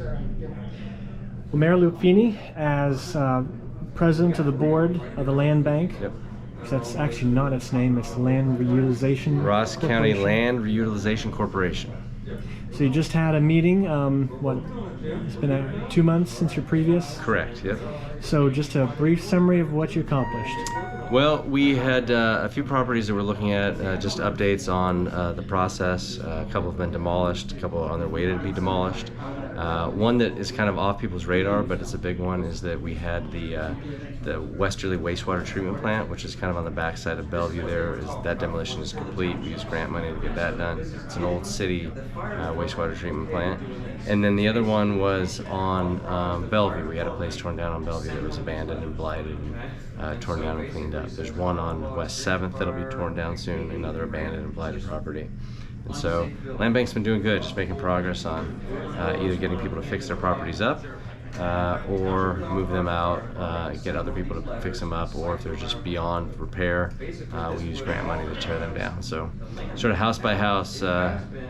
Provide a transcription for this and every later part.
Well, Mayor Luke Feeney, as president of the board of the Land Bank, Yep. that's actually not its name, it's the Land Reutilization Ross County Corporation. Land Reutilization Corporation. So you just had a meeting, it's been 2 months since your previous? Correct, yep. So just a brief summary of what you accomplished. Well, we had a few properties that we're looking at, just updates on the process. A couple have been demolished, a couple are on their way to be demolished. One that is kind of off people's radar, but it's a big one, is that we had the Westerly wastewater treatment plant, which is kind of on the backside of Bellevue there. That demolition is complete. We used grant money to get that done. It's an old city wastewater treatment plant. And then the other one was on Bellevue. We had a place torn down on Bellevue that was abandoned and blighted and torn down and cleaned up. There's one on West 7th that'll be torn down soon, another abandoned and blighted property. And so Land Bank's been doing good, just making progress on either getting people to fix their properties up or move them out, get other people to fix them up, or if they're just beyond repair, we use grant money to tear them down. So sort of house by house,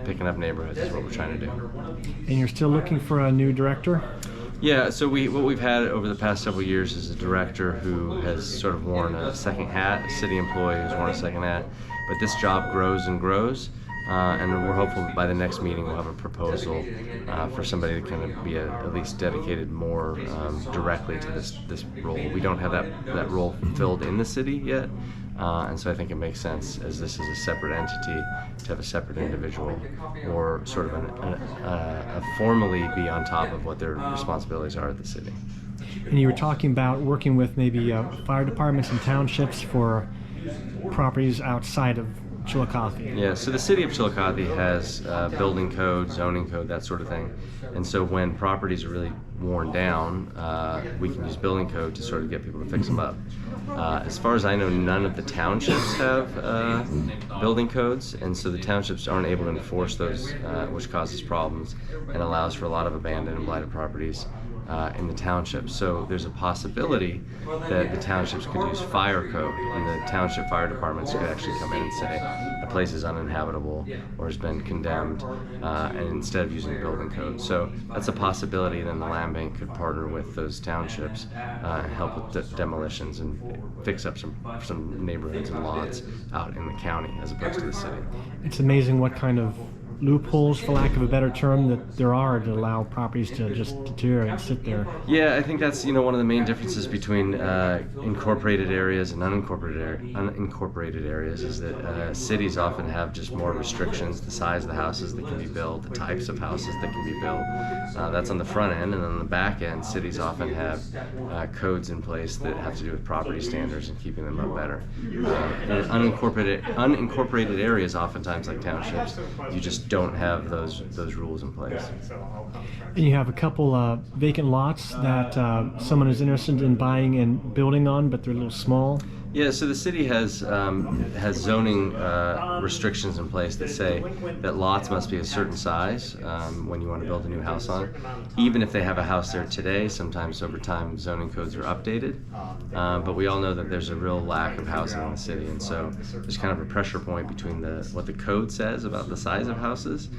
picking up neighborhoods is what we're trying to do. And you're still looking for a new director? Yeah, so what we've had over the past several years is a director who has sort of worn a second hat, a city employee who's worn a second hat, but this job grows and grows. And we're hopeful by the next meeting we'll have a proposal for somebody to kind of be at least dedicated more directly to this role. We don't have that role filled in the city yet, and so I think it makes sense, as this is a separate entity, to have a separate individual, or sort of a formally be on top of what their responsibilities are at the city. And you were talking about working with maybe fire departments and townships for properties outside of Chillicothe. Yeah, so the city of Chillicothe has building code, zoning code, that sort of thing. And so when properties are really worn down, we can use building code to sort of get people to fix them up. As far as I know, none of the townships have building codes, and so the townships aren't able to enforce those, which causes problems and allows for a lot of abandoned and blighted properties in the township. So there's a possibility that the townships could use fire code, and the township fire departments could actually come in and say a place is uninhabitable or has been condemned, and instead of using building code. So that's a possibility. Then the Land Bank could partner with those townships and help with demolitions and fix up some neighborhoods and lots out in the county as opposed to the city. It's amazing what kind of loopholes, for lack of a better term, that there are to allow properties to just deteriorate and sit there. Yeah, I think that's one of the main differences between incorporated areas and unincorporated areas is that cities often have just more restrictions, the size of the houses that can be built, the types of houses that can be built. That's on the front end, and on the back end, cities often have codes in place that have to do with property standards and keeping them up better. In unincorporated areas, oftentimes like townships, you just don't have those rules in place. And you have a couple vacant lots that someone is interested in buying and building on, but they're a little small. Yeah, so the city has zoning restrictions in place that say that lots must be a certain size when you want to build a new house on. Even if they have a house there today, sometimes over time zoning codes are updated. But we all know that there's a real lack of housing in the city, and so there's kind of a pressure point between what the code says about the size of houses,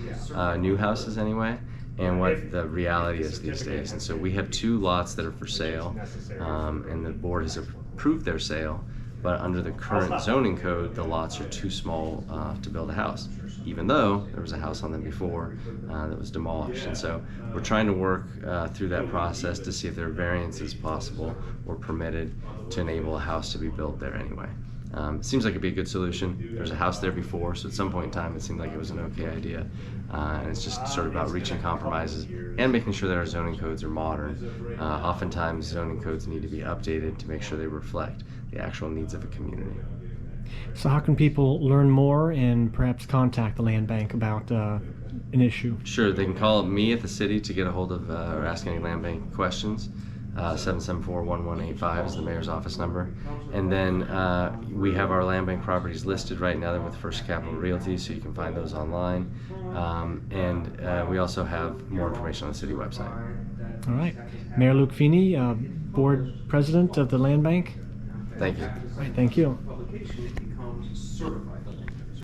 new houses anyway, and what the reality is these days. And so we have 2 lots that are for sale, and the board has approved their sale. But under the current zoning code, the lots are too small to build a house, even though there was a house on them before that was demolished. And so we're trying to work through that process to see if there are variances possible or permitted to enable a house to be built there anyway. It seems like it'd be a good solution. There was a house there before, so at some point in time it seemed like it was an okay idea. And it's just sort of about reaching compromises and making sure that our zoning codes are modern. Oftentimes zoning codes need to be updated to make sure they reflect the actual needs of a community. So how can people learn more and perhaps contact the Land Bank about an issue? Sure, they can call me at the city to get a hold of or ask any Land Bank questions. 774-1185 is the mayor's office number. And then we have our Land Bank properties listed right now. They're with First Capital Realty, so you can find those online. And we also have more information on the city website. All right. Mayor Luke Feeney, board president of the Land Bank. Thank you. All right, thank you.